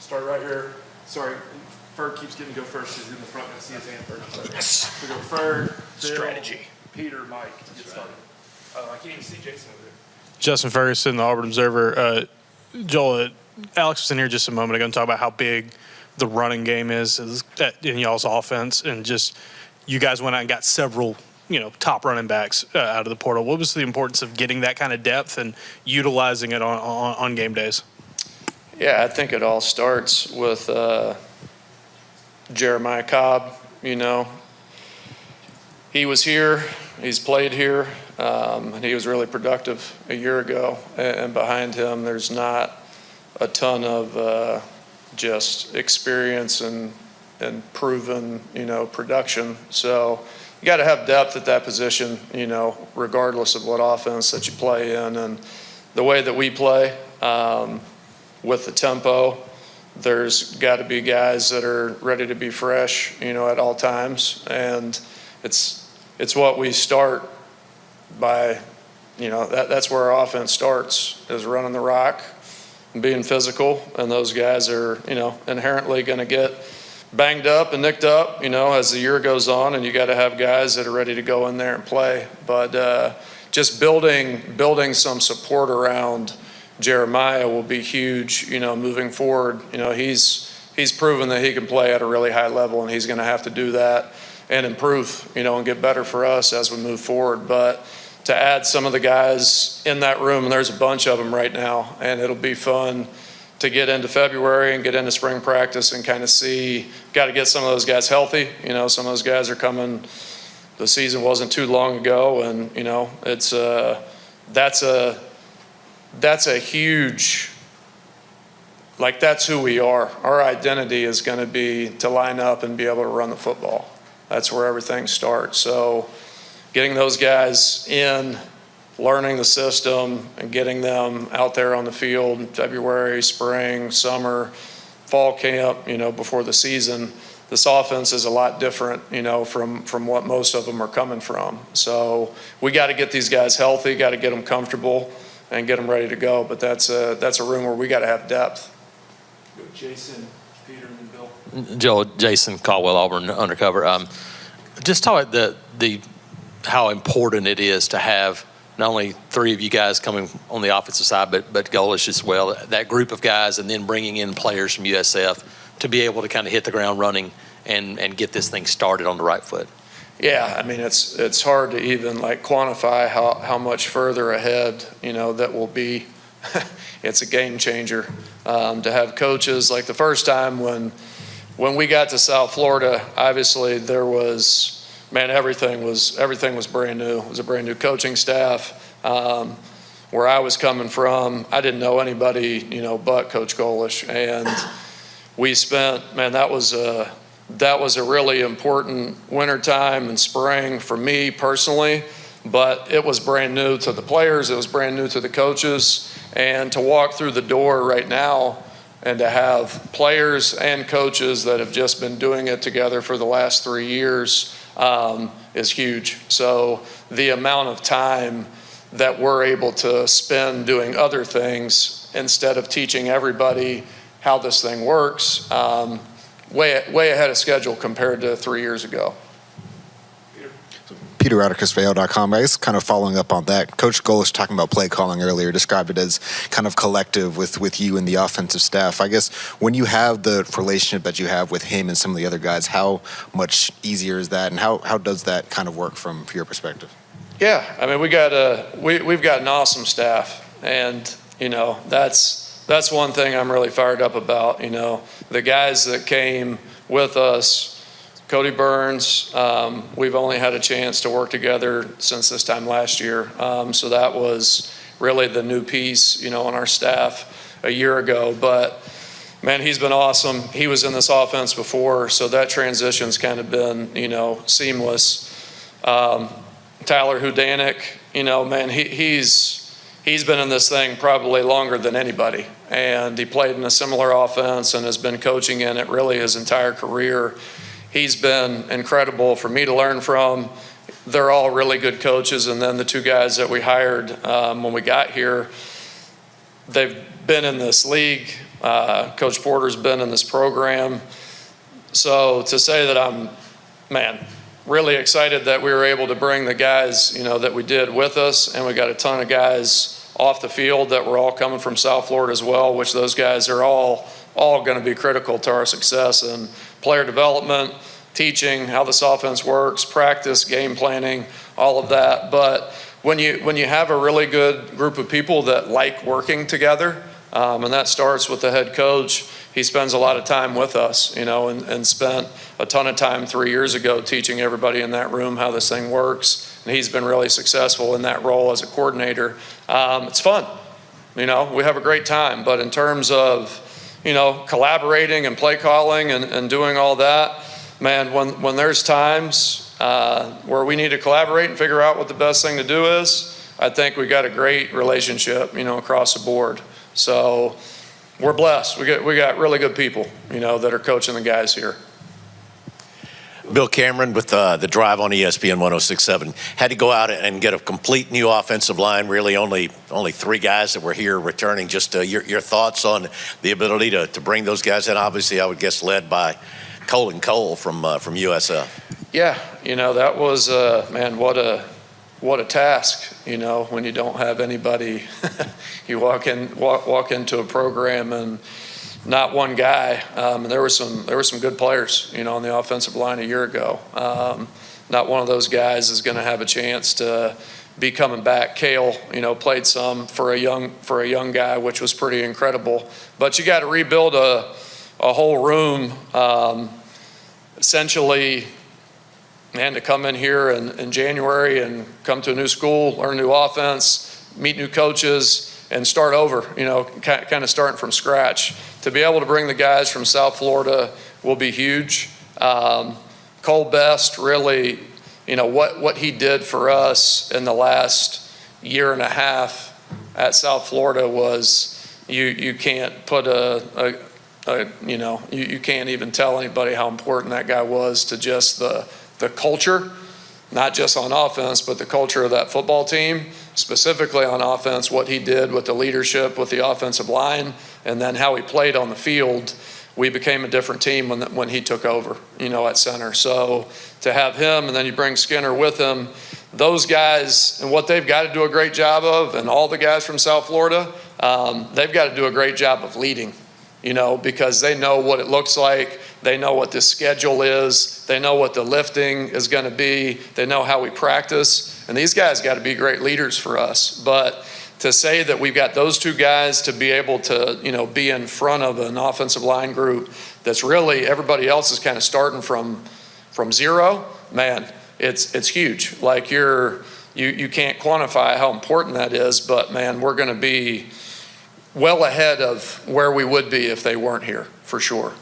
Start right here. Sorry, Ferg keeps getting to go first because he's in the front. I see his hand first. Yes. So go Ferg, Bill, Strategy. Peter, Mike to get started. I can't even see Jason over there. Justin Ferguson, the Auburn Observer. Joel, Alex was in here just a moment ago and talk about how big the running game is in y'all's offense, and just you guys went out and got several, top running backs out of the portal. What was the importance of getting that kind of depth and utilizing it on game days? Yeah, I think it all starts with Jeremiah Cobb. He was here, he's played here, and he was really productive a year ago. And behind him, there's not a ton of just experience and proven, production. So you got to have depth at that position, regardless of what offense that you play in. And the way that we play, with the tempo, there's got to be guys that are ready to be fresh, at all times. And it's what we start by, that's where our offense starts, is running the rock and being physical. And those guys are, inherently going to get banged up and nicked up, as the year goes on, and you got to have guys that are ready to go in there and play. But just building some support around Jeremiah will be huge, moving forward. He's proven that he can play at a really high level, and he's going to have to do that and improve, and get better for us as we move forward. But to add some of the guys in that room, and there's a bunch of them right now, and it'll be fun to get into February and get into spring practice and kind of see, got to get some of those guys healthy. Some of those guys are coming, the season wasn't too long ago, and, it's that's a huge, that's who we are. Our identity is going to be to line up and be able to run the football. That's where everything starts. So getting those guys in, learning the system, and getting them out there on the field in February, spring, summer, fall camp, before the season. This offense is a lot different, from what most of them are coming from. So we got to get these guys healthy, got to get them comfortable, and get them ready to go. But that's a room where we got to have depth. Go Jason, Peter, and Bill. Joel, Jason Caldwell, Auburn Undercover. Just talk about how important it is to have not only three of you guys coming on the offensive side, but Golish as well, that group of guys, and then bringing in players from USF to be able to kind of hit the ground running and get this thing started on the right foot. Yeah, I mean, it's hard to even quantify how much further ahead, that will be. It's a game changer to have coaches. Like the first time when we got to South Florida, obviously there was, everything was brand new. It was a brand new coaching staff. Where I was coming from, I didn't know anybody, but Coach Golish. And we spent, that was a really important wintertime and spring for me personally, but it was brand new to the players. It was brand new to the coaches. And to walk through the door right now and to have players and coaches that have just been doing it together for the last 3 years is huge. So the amount of time that we're able to spend doing other things instead of teaching everybody how this thing works, way ahead of schedule compared to 3 years ago. Peter at ChrisVale.com. I guess kind of following up on that, Coach Golish talking about play calling earlier, described it as kind of collective with you and the offensive staff. I guess when you have the relationship that you have with him and some of the other guys, how much easier is that, and how does that kind of work from your perspective? Yeah, I mean, we've got an awesome staff, and that's one thing I'm really fired up about. The guys that came with us, Cody Burns, we've only had a chance to work together since this time last year. So that was really the new piece, on our staff a year ago. But, man, he's been awesome. He was in this offense before, so that transition's kind of been, seamless. Tyler Hudanik, man, he's been in this thing probably longer than anybody. And he played in a similar offense and has been coaching in it really his entire career. He's been incredible for me to learn from. They're all really good coaches. And then the two guys that we hired when we got here, they've been in this league. Coach Porter's been in this program. So to say that I'm, really excited that we were able to bring the guys, that we did with us, and we got a ton of guys off the field that were all coming from South Florida as well, which those guys are all going to be critical to our success in player development, teaching how this offense works, practice, game planning, all of that. But when you have a really good group of people that like working together, and that starts with the head coach. He spends a lot of time with us, and spent a ton of time 3 years ago teaching everybody in that room how this thing works. And he's been really successful in that role as a coordinator. It's fun. We have a great time. But in terms of, collaborating and play calling and doing all that, when there's times where we need to collaborate and figure out what the best thing to do is, I think we got a great relationship, across the board. So we're blessed. We got really good people, that are coaching the guys here. Bill Cameron with the Drive on ESPN 106.7 had to go out and get a complete new offensive line. Really, only 3 guys that were here returning. Just your thoughts on the ability to bring those guys in. Obviously, I would guess led by Colin Cole from USF. Yeah, that was what a task. When you don't have anybody, you walk into a program and not one guy. And there were some good players, on the offensive line a year ago. Not one of those guys is going to have a chance to be coming back. Cale, played some for a young guy, which was pretty incredible. But you got to rebuild a whole room, essentially. To come in here in January and come to a new school, learn a new offense, meet new coaches, and start over, kind of starting from scratch. To be able to bring the guys from South Florida will be huge. Cole Best really, what he did for us in the last year and a half at South Florida was you can't put you can't even tell anybody how important that guy was to just the culture, not just on offense, but the culture of that football team, specifically on offense, what he did with the leadership, with the offensive line, and then how he played on the field. We became a different team when he took over, at center. So to have him, and then you bring Skinner with him, those guys, and what they've got to do a great job of, and all the guys from South Florida, they've got to do a great job of leading, because they know what it looks like. They know what the schedule is. They know what the lifting is going to be. They know how we practice. And these guys got to be great leaders for us. But to say that we've got those 2 guys to be able to, be in front of an offensive line group that's really everybody else is kind of starting from zero, it's huge. Like you can't quantify how important that is, but we're going to be well ahead of where we would be if they weren't here, for sure.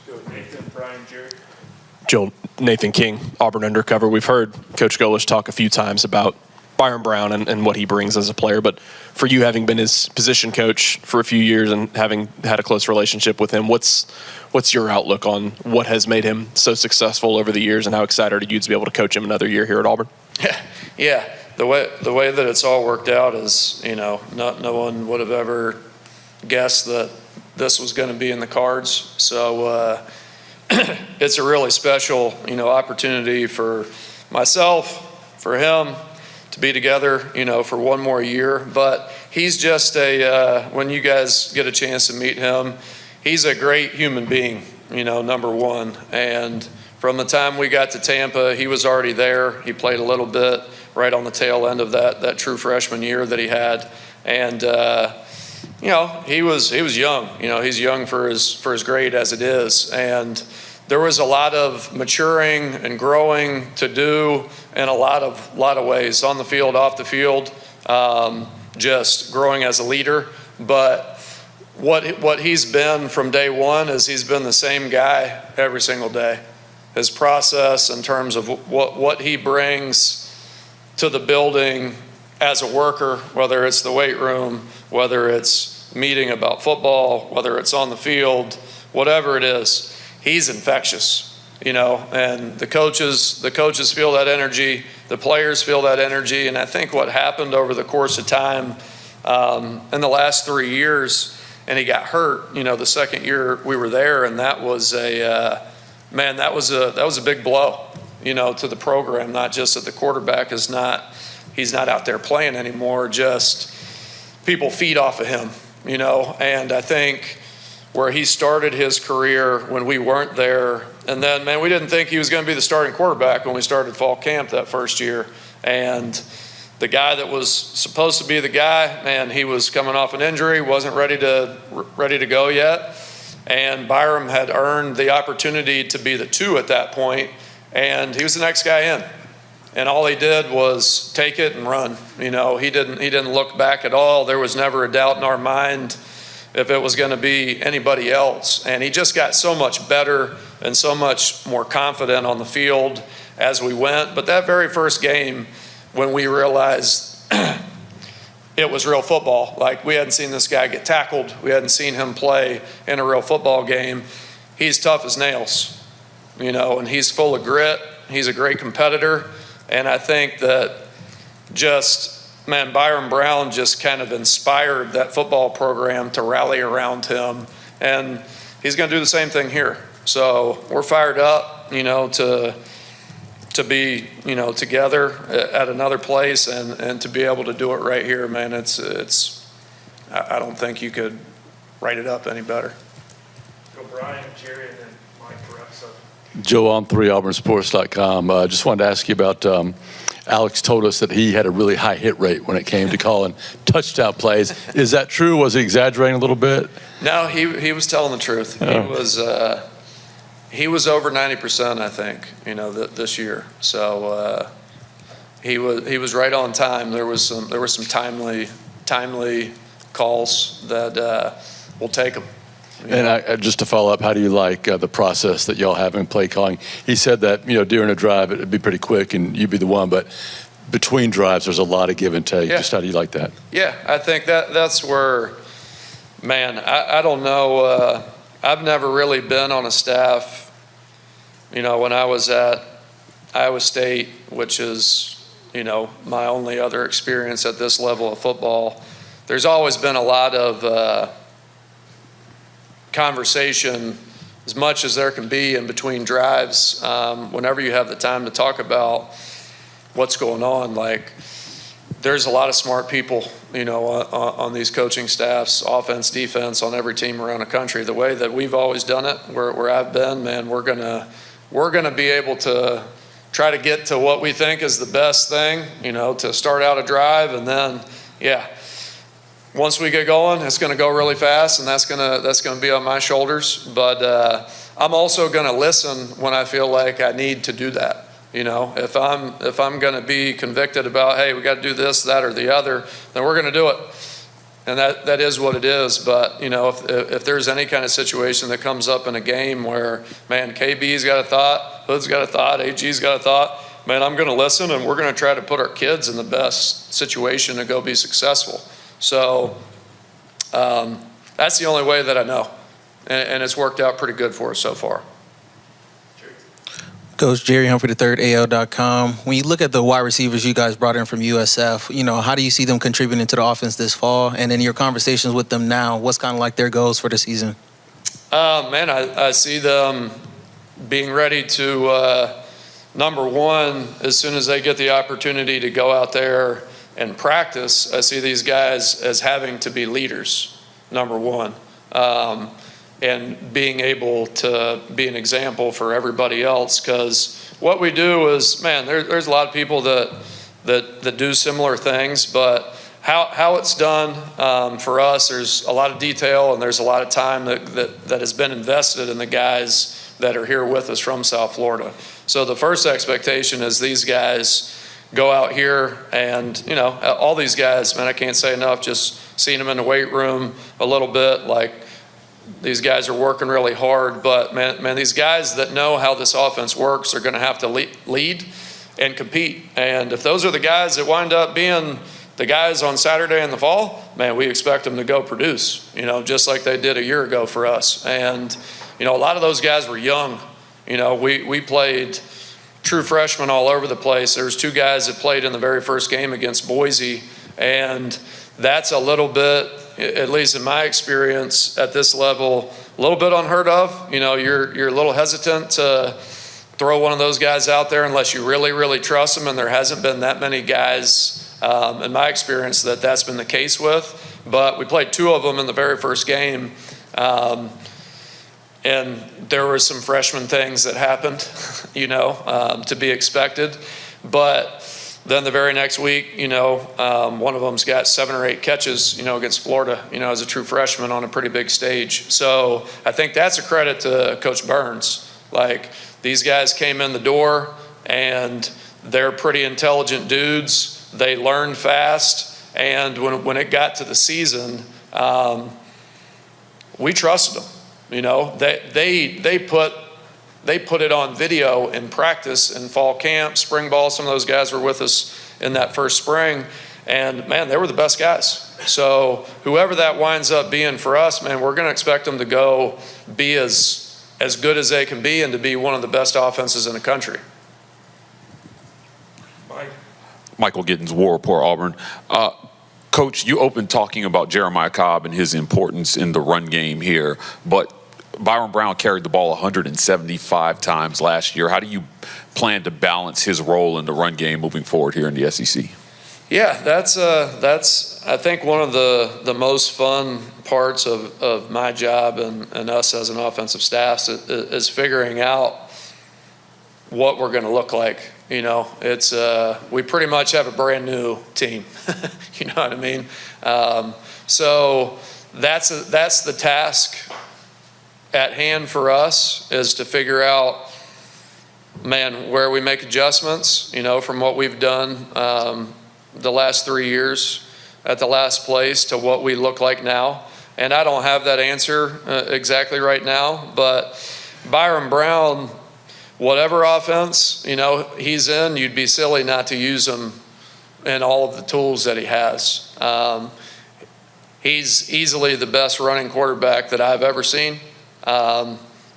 Let's go Nathan, Brian, Jared. Joel, Nathan King, Auburn Undercover. We've heard Coach Golish talk a few times about Byron Brown and what he brings as a player, but for you, having been his position coach for a few years and having had a close relationship with him, what's your outlook on what has made him so successful over the years, and how excited are you to be able to coach him another year here at Auburn? Yeah. The way that it's all worked out is, no one would have ever guessed that this was going to be in the cards. So it's a really special, opportunity for myself, for him, to be together, for one more year. But he's just when you guys get a chance to meet him, he's a great human being, number one. And from the time we got to Tampa, he was already there. He played a little bit right on the tail end of that true freshman year that he had. And, he was young. He's young for his grade as it is. And there was a lot of maturing and growing to do in a lot of ways, on the field, off the field, just growing as a leader. But what he's been from day one is he's been the same guy every single day. His process in terms of what he brings to the building as a worker, whether it's the weight room, whether it's meeting about football, whether it's on the field, whatever it is, he's infectious, and the coaches feel that energy, the players feel that energy. And I think what happened over the course of time in the last 3 years, and he got hurt, the second year we were there, and that was a big blow, to the program, not just that the quarterback he's not out there playing anymore, just people feed off of him, and I think where he started his career when we weren't there, and then, man, we didn't think he was going to be the starting quarterback when we started fall camp that first year, and the guy that was supposed to be the guy, man, he was coming off an injury, wasn't ready to go yet, and Byram had earned the opportunity to be the 2 at that point, and he was the next guy in. And all he did was take it and run. He didn't look back at all. There was never a doubt in our mind if it was going to be anybody else. And he just got so much better and so much more confident on the field as we went. But that very first game, when we realized it was real football, like we hadn't seen this guy get tackled, we hadn't seen him play in a real football game. He's tough as nails, and he's full of grit. He's a great competitor. And I think that Byron Brown just kind of inspired that football program to rally around him. And he's going to do the same thing here. So we're fired up, to be, together at another place and to be able to do it right here, man. I don't think you could write it up any better. Go Brian, Jerry, and then Mike for episode. Joe on 3auburnsports.com. Just wanted to ask you about Alex told us that he had a really high hit rate when it came to calling touchdown plays. Is that true? Was he exaggerating a little bit? No, he was telling the truth. Oh. He was over 90%, I think, this year. So he was right on time. There were some timely calls that we'll take them. And just to follow up, how do you like the process that y'all have in play calling? He said that, during a drive, it'd be pretty quick and you'd be the one, but between drives, there's a lot of give and take. Yeah. Just how do you like that? Yeah, I think that's where, man, I don't know. I've never really been on a staff, when I was at Iowa State, which is, my only other experience at this level of football. There's always been a lot of conversation, as much as there can be in between drives, whenever you have the time to talk about what's going on. Like, there's a lot of smart people, on these coaching staffs, offense, defense, on every team around the country. The way that we've always done it, where I've been, man, we're gonna be able to try to get to what we think is the best thing, to start out a drive, and then, once we get going, it's going to go really fast, and that's going to be on my shoulders. But I'm also going to listen when I feel like I need to do that. If I'm going to be convicted about, hey, we got to do this, that, or the other, then we're going to do it. And that is what it is. But if there's any kind of situation that comes up in a game where, man, KB's got a thought, Hood's got a thought, AG's got a thought, man, I'm going to listen, and we're going to try to put our kids in the best situation to go be successful. So that's the only way that I know, and it's worked out pretty good for us so far. Coach Jerry Humphrey III, AL.com. When you look at the wide receivers you guys brought in from USF, how do you see them contributing to the offense this fall? And in your conversations with them now, what's kind of like their goals for the season? Man, I see them being ready to, number one, as soon as they get the opportunity to go out there and practice, I see these guys as having to be leaders, number one, and being able to be an example for everybody else. Because what we do is, man, there's a lot of people that do similar things, but how it's done for us, there's a lot of detail and there's a lot of time that has been invested in the guys that are here with us from South Florida. So the first expectation is these guys go out here and, all these guys, man, I can't say enough, just seeing them in the weight room a little bit, like these guys are working really hard, but man, these guys that know how this offense works are going to have to lead and compete. And if those are the guys that wind up being the guys on Saturday in the fall, man, we expect them to go produce, just like they did a year ago for us. And, a lot of those guys were young. We played true freshmen all over the place. There's two guys that played in the very first game against Boise, and that's a little bit, at least in my experience at this level, a little bit unheard of. You're a little hesitant to throw one of those guys out there unless you really, really trust them, and there hasn't been that many guys in my experience that's been the case with. But we played 2 of them in the very first game, and there were some freshman things that happened, to be expected. But then the very next week, one of them's got 7 or 8 catches, against Florida, as a true freshman on a pretty big stage. So I think that's a credit to Coach Burns. Like, these guys came in the door, and they're pretty intelligent dudes. They learned fast, and when it got to the season, we trusted them. They put it on video in practice in fall camp, spring ball. Some of those guys were with us in that first spring, and man, they were the best guys. So whoever that winds up being for us, man, we're going to expect them to go be as good as they can be and to be one of the best offenses in the country. Michael Gittens, War Report, Auburn. Coach, you opened talking about Jeremiah Cobb and his importance in the run game here, but Byron Brown carried the ball 175 times last year. How do you plan to balance his role in the run game moving forward here in the SEC? Yeah, that's I think one of the most fun parts of my job and us as an offensive staff is figuring out what we're going to look like. It's we pretty much have a brand new team. You know what I mean? So that's the task at hand for us, is to figure out, man, where we make adjustments, from what we've done the last 3 years at the last place to what we look like now. And I don't have that answer exactly right now, but Byron Brown, whatever offense, he's in, you'd be silly not to use him in all of the tools that he has. He's easily the best running quarterback that I've ever seen.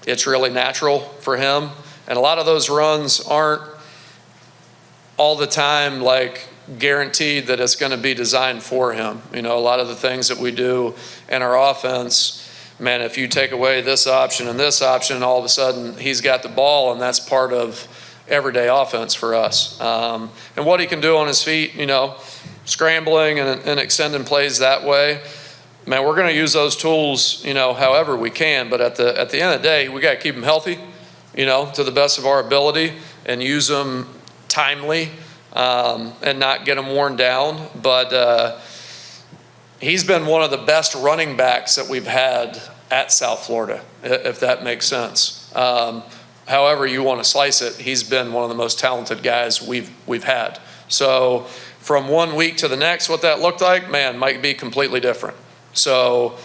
It's really natural for him. And a lot of those runs aren't all the time like guaranteed that it's going to be designed for him. A lot of the things that we do in our offense, man, if you take away this option and this option, all of a sudden he's got the ball, and that's part of everyday offense for us. And what he can do on his feet, scrambling and extending plays that way, man, we're going to use those tools, however we can. But at the end of the day, we got to keep them healthy, to the best of our ability, and use them timely, and not get them worn down. But he's been one of the best running backs that we've had at South Florida, if that makes sense. However you want to slice it, he's been one of the most talented guys we've had. So from 1 week to the next, what that looked like, man, might be completely different. So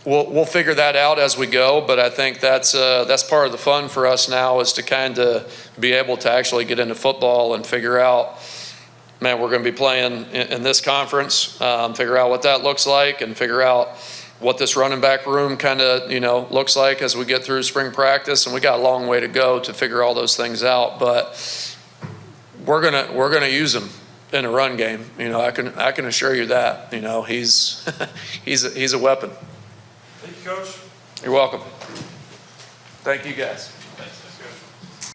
we'll figure that out as we go, but I think that's part of the fun for us now, is to kind of be able to actually get into football and figure out, man, we're going to be playing in this conference, figure out what that looks like, and figure out what this running back room kind of, looks like as we get through spring practice. And we got a long way to go to figure all those things out, but we're going to use them in a run game. I can assure you that. He's he's a weapon. Thank you, Coach. You're welcome. Thank you, guys.